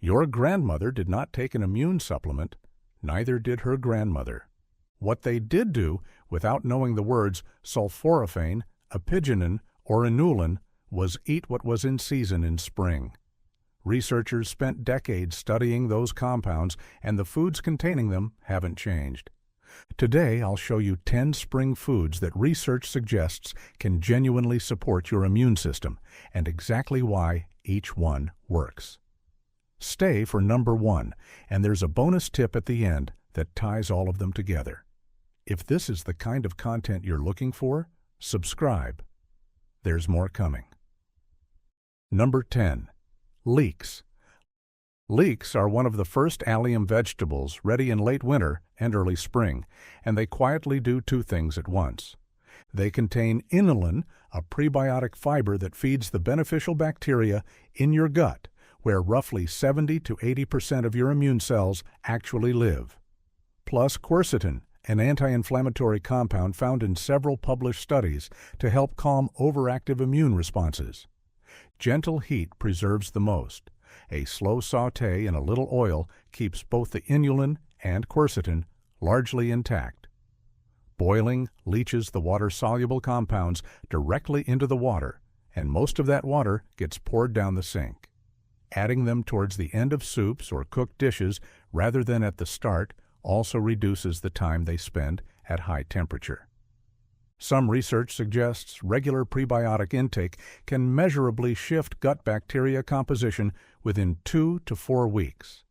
Your grandmother did not take an immune supplement, neither did her grandmother. What they did do, without knowing the words sulforaphane, apigenin, or inulin, was eat what was in season in spring. Researchers spent decades studying those compounds, and the foods containing them haven't changed. Today, I'll show you 10 spring foods that research suggests can genuinely support your immune system, and exactly why each one works. Stay for number 1, and there's a bonus tip at the end that ties all of them together. If this is the kind of content you're looking for, subscribe. There's more coming. Number 10. Leeks. Leeks are one of the first allium vegetables ready in late winter and early spring, and they quietly do two things at once. They contain inulin, a prebiotic fiber that feeds the beneficial bacteria in your gut, where roughly 70 to 80% of your immune cells actually live. Plus quercetin, an anti-inflammatory compound found in several published studies to help calm overactive immune responses. Gentle heat preserves the most. A slow sauté in a little oil keeps both the inulin and quercetin largely intact. Boiling leaches the water-soluble compounds directly into the water, and most of that water gets poured down the sink. Adding them towards the end of soups or cooked dishes rather than at the start also reduces the time they spend at high temperature. Some research suggests regular prebiotic intake can measurably shift gut bacteria composition within 2 to 4 weeks.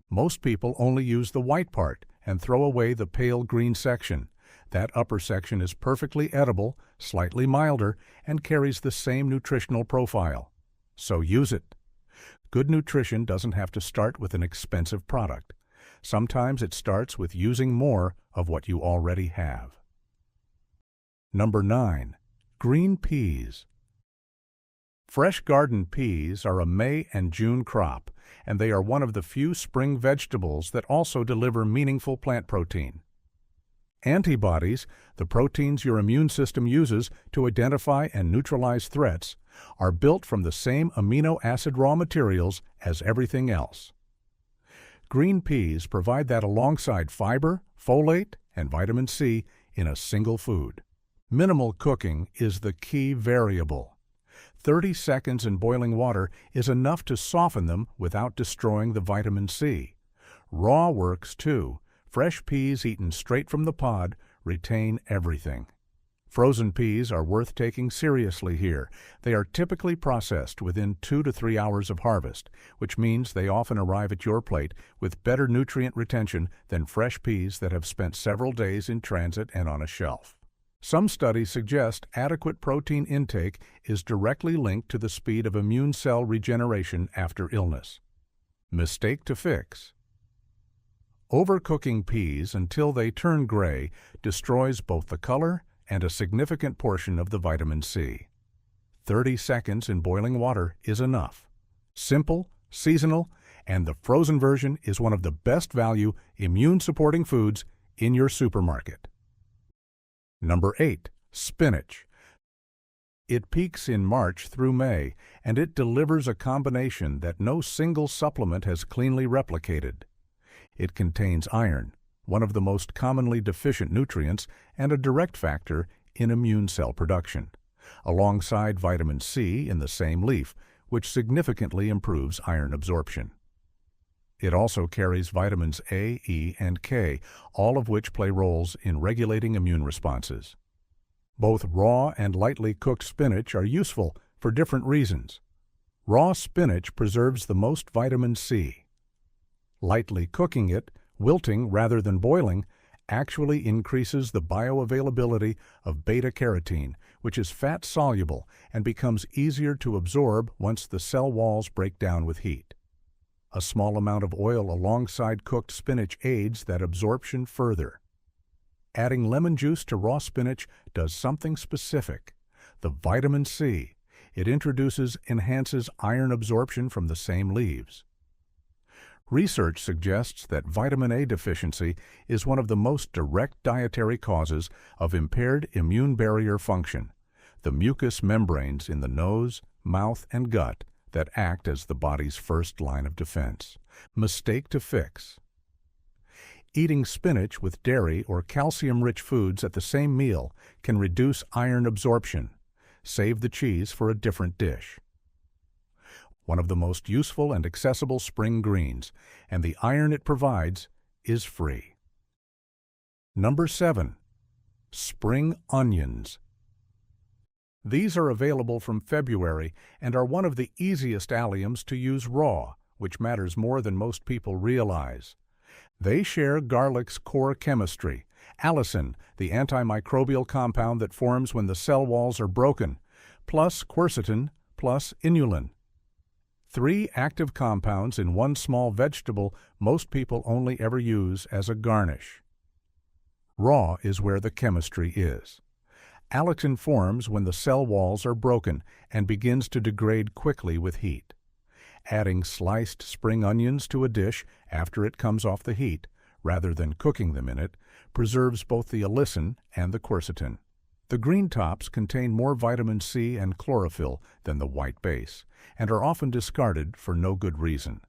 Most people only use the white part and throw away the pale green section. That upper section is perfectly edible, slightly milder, and carries the same nutritional profile. So use it. Good nutrition doesn't have to start with an expensive product. Sometimes it starts with using more of what you already have. Number 9. Green peas. Fresh garden peas are a May and June crop, and they are one of the few spring vegetables that also deliver meaningful plant protein. Antibodies, the proteins your immune system uses to identify and neutralize threats, are built from the same amino acid raw materials as everything else. Green peas provide that alongside fiber, folate, and vitamin C in a single food. Minimal cooking is the key variable. 30 seconds in boiling water is enough to soften them without destroying the vitamin C. Raw works too. Fresh peas eaten straight from the pod retain everything. Frozen peas are worth taking seriously here. They are typically processed within 2 to 3 hours of harvest, which means they often arrive at your plate with better nutrient retention than fresh peas that have spent several days in transit and on a shelf. Some studies suggest adequate protein intake is directly linked to the speed of immune cell regeneration after illness. Mistake to fix. Overcooking peas until they turn gray destroys both the color and a significant portion of the vitamin C. 30 seconds in boiling water is enough. Simple, seasonal, and the frozen version is one of the best value immune-supporting foods in your supermarket. Number 8. Spinach. It peaks in March through May, and it delivers a combination that no single supplement has cleanly replicated. It contains iron, one of the most commonly deficient nutrients and a direct factor in immune cell production, alongside vitamin C in the same leaf, which significantly improves iron absorption. It also carries vitamins A, E, and K, all of which play roles in regulating immune responses. Both raw and lightly cooked spinach are useful for different reasons. Raw spinach preserves the most vitamin C. Lightly cooking it, wilting rather than boiling, actually increases the bioavailability of beta-carotene, which is fat-soluble and becomes easier to absorb once the cell walls break down with heat. A small amount of oil alongside cooked spinach aids that absorption further. Adding lemon juice to raw spinach does something specific. The vitamin C it enhances iron absorption from the same leaves. Research suggests that vitamin A deficiency is one of the most direct dietary causes of impaired immune barrier function. The mucous membranes in the nose, mouth, and gut that act as the body's first line of defense. Mistake to fix. Eating spinach with dairy or calcium-rich foods at the same meal can reduce iron absorption. Save the cheese for a different dish. One of the most useful and accessible spring greens, and the iron it provides is free. Number 7. Spring onions. These are available from February and are one of the easiest alliums to use raw, which matters more than most people realize. They share garlic's core chemistry, allicin, the antimicrobial compound that forms when the cell walls are broken, plus quercetin, plus inulin. 3 active compounds in one small vegetable most people only ever use as a garnish. Raw is where the chemistry is. Allicin forms when the cell walls are broken and begins to degrade quickly with heat. Adding sliced spring onions to a dish after it comes off the heat, rather than cooking them in it, preserves both the allicin and the quercetin. The green tops contain more vitamin C and chlorophyll than the white base, and are often discarded for no good reason.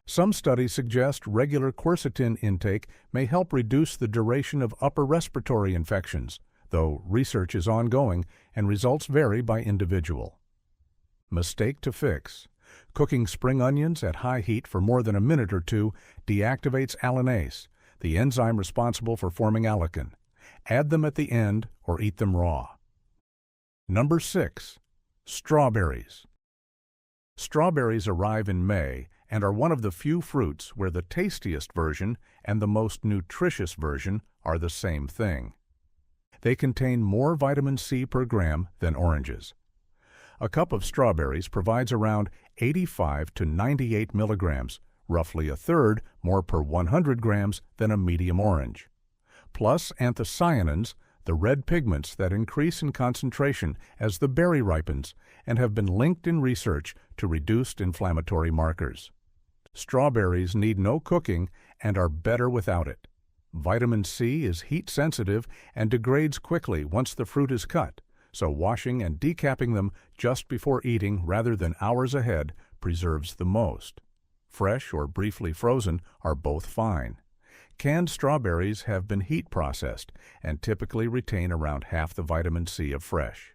Some studies suggest regular quercetin intake may help reduce the duration of upper respiratory infections, though research is ongoing and results vary by individual. Mistake to fix. Cooking spring onions at high heat for more than a minute or two deactivates allinase, the enzyme responsible for forming allicin. Add them at the end or eat them raw. Number 6. Strawberries. Strawberries arrive in May and are one of the few fruits where the tastiest version and the most nutritious version are the same thing. They contain more vitamin C per gram than oranges. A cup of strawberries provides around 85 to 98 milligrams, roughly a third more per 100 grams than a medium orange. Plus anthocyanins, the red pigments that increase in concentration as the berry ripens and have been linked in research to reduced inflammatory markers. Strawberries need no cooking and are better without it. Vitamin C is heat-sensitive and degrades quickly once the fruit is cut, so washing and decapping them just before eating rather than hours ahead preserves the most. Fresh or briefly frozen are both fine. Canned strawberries have been heat processed and typically retain around half the vitamin C of fresh.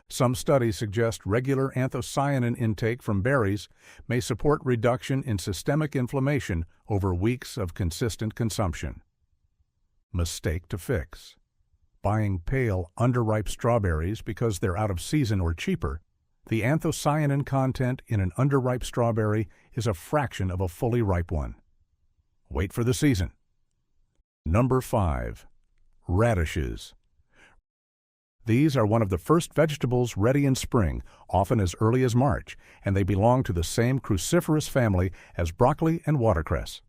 Some studies suggest regular anthocyanin intake from berries may support reduction in systemic inflammation over weeks of consistent consumption. Mistake to fix. Buying pale, underripe strawberries because they're out of season or cheaper, the anthocyanin content in an underripe strawberry is a fraction of a fully ripe one. Wait for the season. Number 5. Radishes. These are one of the first vegetables ready in spring, often as early as March, and they belong to the same cruciferous family as broccoli and watercress.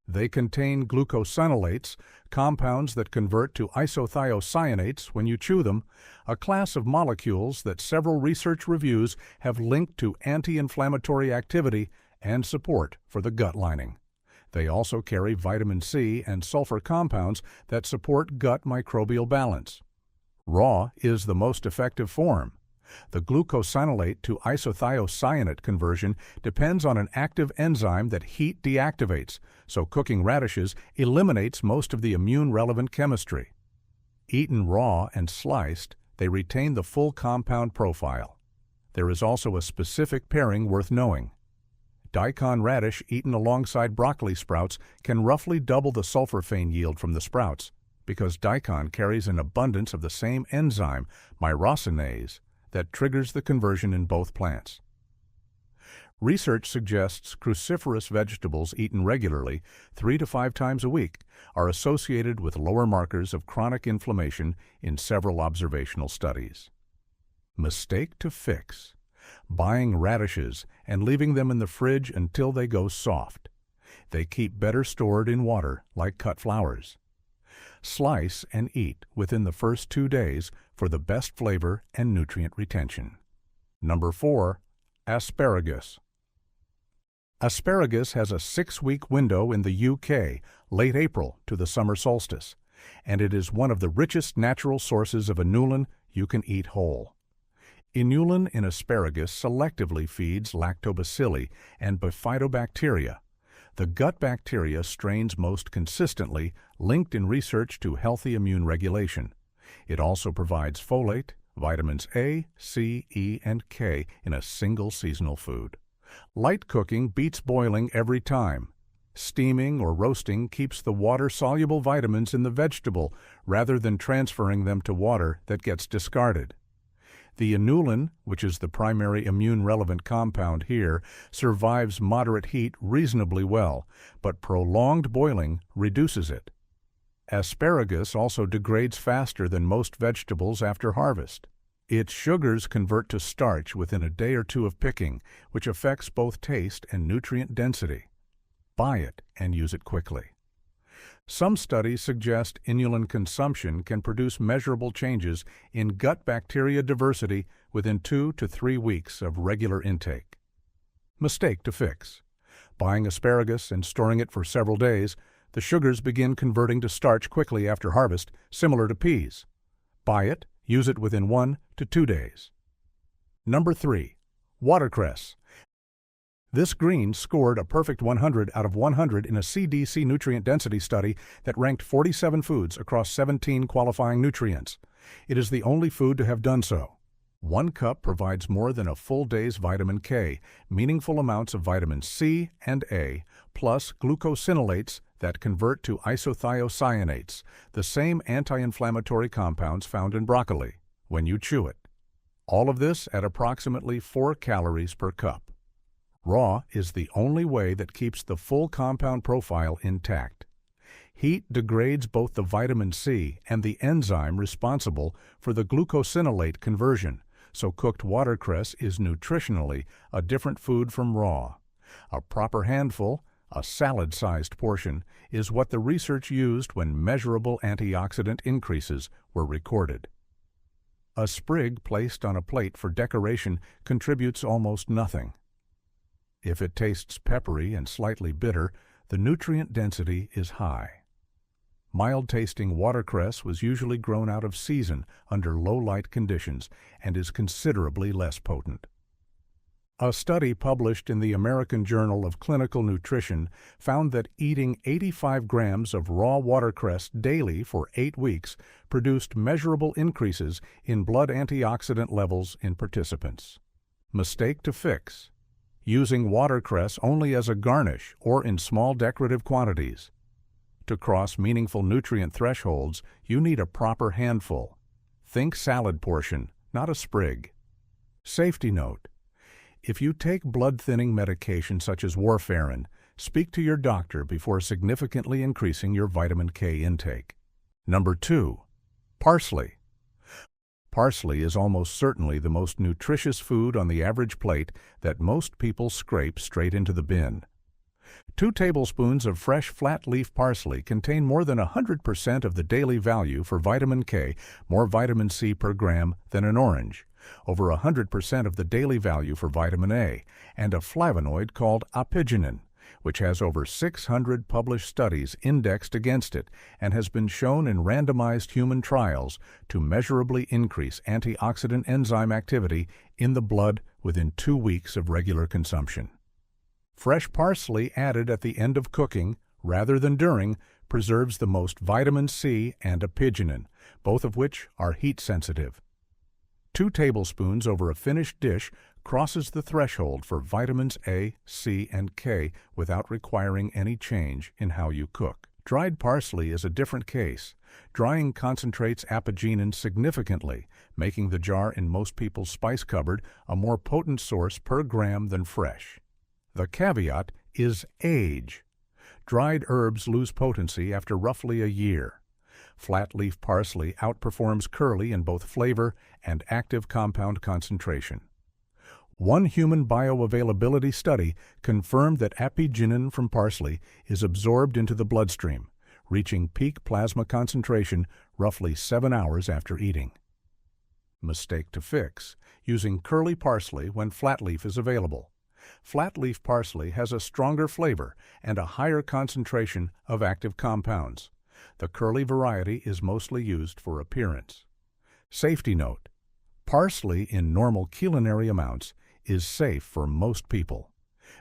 They contain glucosinolates, compounds that convert to isothiocyanates when you chew them, a class of molecules that several research reviews have linked to anti-inflammatory activity and support for the gut lining. They also carry vitamin C and sulfur compounds that support gut microbial balance. Raw is the most effective form. The glucosinolate to isothiocyanate conversion depends on an active enzyme that heat deactivates, so cooking radishes eliminates most of the immune-relevant chemistry. Eaten raw and sliced, they retain the full compound profile. There is also a specific pairing worth knowing. Daikon radish eaten alongside broccoli sprouts can roughly double the sulforaphane yield from the sprouts, because daikon carries an abundance of the same enzyme, myrosinase, that triggers the conversion in both plants. Research suggests cruciferous vegetables eaten regularly, 3 to 5 times a week, are associated with lower markers of chronic inflammation in several observational studies. Mistake to fix. Buying radishes and leaving them in the fridge until they go soft. They keep better stored in water, like cut flowers. Slice and eat within the first 2 days for the best flavor and nutrient retention. Number 4. Asparagus. Asparagus has a 6-week window in the UK, late April to the summer solstice, and it is one of the richest natural sources of inulin you can eat whole. Inulin in asparagus selectively feeds lactobacilli and bifidobacteria, the gut bacteria strains most consistently linked in research to healthy immune regulation. It also provides folate, vitamins A, C, E, and K in a single seasonal food. Light cooking beats boiling every time. Steaming or roasting keeps the water-soluble vitamins in the vegetable rather than transferring them to water that gets discarded. The inulin, which is the primary immune-relevant compound here, survives moderate heat reasonably well, but prolonged boiling reduces it. Asparagus also degrades faster than most vegetables after harvest. Its sugars convert to starch within a day or two of picking, which affects both taste and nutrient density. Buy it and use it quickly. Some studies suggest inulin consumption can produce measurable changes in gut bacteria diversity within 2 to 3 weeks of regular intake. Mistake to fix. Buying asparagus and storing it for several days, the sugars begin converting to starch quickly after harvest, similar to peas. Buy it, use it within 1 to 2 days. Number 3. Watercress. This green scored a perfect 100 out of 100 in a CDC nutrient density study that ranked 47 foods across 17 qualifying nutrients. It is the only food to have done so. 1 cup provides more than a full day's vitamin K, meaningful amounts of vitamins C and A, plus glucosinolates that convert to isothiocyanates, the same anti-inflammatory compounds found in broccoli, when you chew it. All of this at approximately 4 calories per cup. Raw is the only way that keeps the full compound profile intact. Heat degrades both the vitamin C and the enzyme responsible for the glucosinolate conversion, so cooked watercress is nutritionally a different food from raw. A proper handful, a salad-sized portion, is what the research used when measurable antioxidant increases were recorded. A sprig placed on a plate for decoration contributes almost nothing. If it tastes peppery and slightly bitter, the nutrient density is high. Mild-tasting watercress was usually grown out of season under low-light conditions and is considerably less potent. A study published in the American Journal of Clinical Nutrition found that eating 85 grams of raw watercress daily for 8 weeks produced measurable increases in blood antioxidant levels in participants. Mistake to fix. Using watercress only as a garnish or in small decorative quantities. To cross meaningful nutrient thresholds, you need a proper handful. Think salad portion, not a sprig. Safety note. If you take blood-thinning medication such as warfarin, speak to your doctor before significantly increasing your vitamin K intake. Number 2. Parsley. Parsley is almost certainly the most nutritious food on the average plate that most people scrape straight into the bin. 2 tablespoons of fresh flat-leaf parsley contain more than 100% of the daily value for vitamin K, more vitamin C per gram than an orange, over 100% of the daily value for vitamin A, and a flavonoid called apigenin, which has over 600 published studies indexed against it and has been shown in randomized human trials to measurably increase antioxidant enzyme activity in the blood within 2 weeks of regular consumption. Fresh parsley added at the end of cooking, rather than during, preserves the most vitamin C and apigenin, both of which are heat-sensitive. 2 tablespoons over a finished dish crosses the threshold for vitamins A, C, and K without requiring any change in how you cook. Dried parsley is a different case. Drying concentrates apigenin significantly, making the jar in most people's spice cupboard a more potent source per gram than fresh. The caveat is age. Dried herbs lose potency after roughly a year. Flat-leaf parsley outperforms curly in both flavor and active compound concentration. One human bioavailability study confirmed that apigenin from parsley is absorbed into the bloodstream, reaching peak plasma concentration roughly 7 hours after eating. Mistake to fix: using curly parsley when flat-leaf is available. Flat-leaf parsley has a stronger flavor and a higher concentration of active compounds. The curly variety is mostly used for appearance. Safety note: Parsley in normal culinary amounts is safe for most people.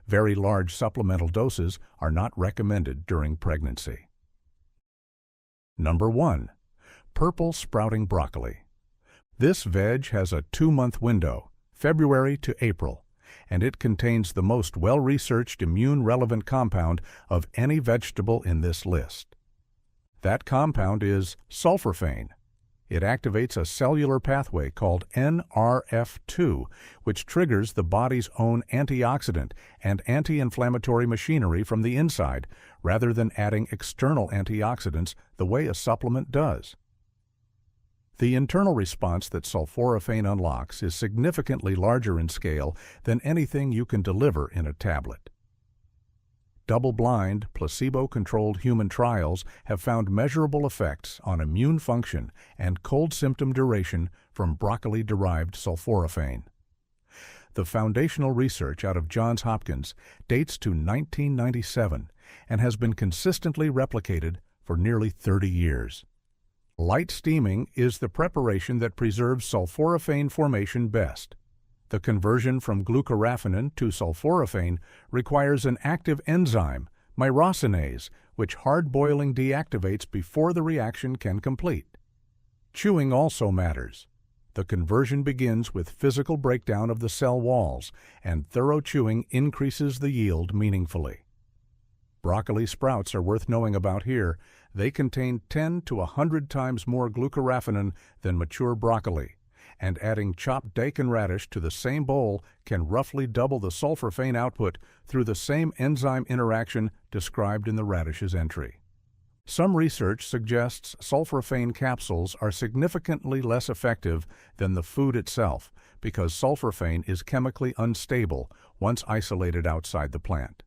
Very large supplemental doses are not recommended during pregnancy. Number 1. Purple sprouting broccoli. This veg has a 2-month window, February to April, and it contains the most well-researched immune-relevant compound of any vegetable in this list. That compound is sulforaphane. It activates a cellular pathway called NRF2, which triggers the body's own antioxidant and anti-inflammatory machinery from the inside, rather than adding external antioxidants the way a supplement does. The internal response that sulforaphane unlocks is significantly larger in scale than anything you can deliver in a tablet. Double-blind, placebo-controlled human trials have found measurable effects on immune function and cold symptom duration from broccoli-derived sulforaphane. The foundational research out of Johns Hopkins dates to 1997 and has been consistently replicated for nearly 30 years. Light steaming is the preparation that preserves sulforaphane formation best. The conversion from glucosinolates to sulforaphane requires an active enzyme, myrosinase, which hard boiling deactivates before the reaction can complete. Chewing also matters. The conversion begins with physical breakdown of the cell walls, and thorough chewing increases the yield meaningfully. Broccoli sprouts are worth knowing about here. They contain 10 to 100 times more glucosinolates than mature broccoli, and adding chopped daikon radish to the same bowl can roughly double the sulforaphane output through the same enzyme interaction described in the radishes entry. Some research suggests sulforaphane capsules are significantly less effective than the food itself because sulforaphane is chemically unstable once isolated outside the plant.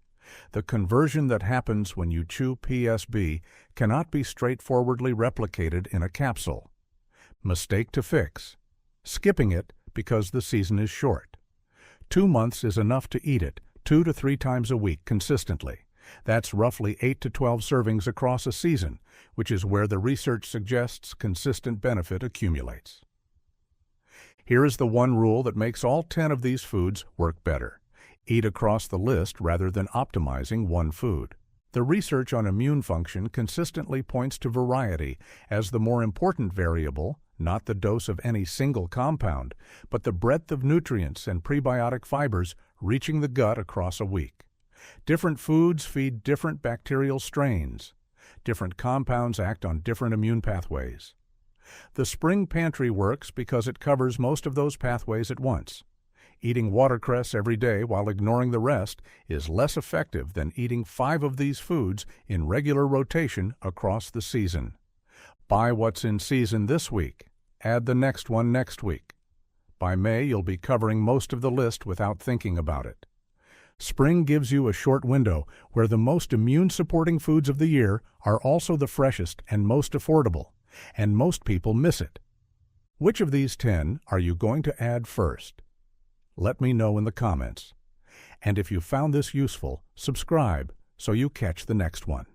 The conversion that happens when you chew PSB cannot be straightforwardly replicated in a capsule. Mistake to fix: skipping it because the season is short. 2 months is enough to eat it 2 to 3 times a week consistently. That's roughly 8 to 12 servings across a season, which is where the research suggests consistent benefit accumulates. Here is the one rule that makes all 10 of these foods work better. Eat across the list rather than optimizing one food. The research on immune function consistently points to variety as the more important variable, not the dose of any single compound, but the breadth of nutrients and prebiotic fibers reaching the gut across a week. Different foods feed different bacterial strains. Different compounds act on different immune pathways. The spring pantry works because it covers most of those pathways at once. Eating watercress every day while ignoring the rest is less effective than eating 5 of these foods in regular rotation across the season. Buy what's in season this week. Add the next one next week. By May, you'll be covering most of the list without thinking about it. Spring gives you a short window where the most immune-supporting foods of the year are also the freshest and most affordable, and most people miss it. Which of these 10 are you going to add first? Let me know in the comments. And if you found this useful, subscribe so you catch the next one.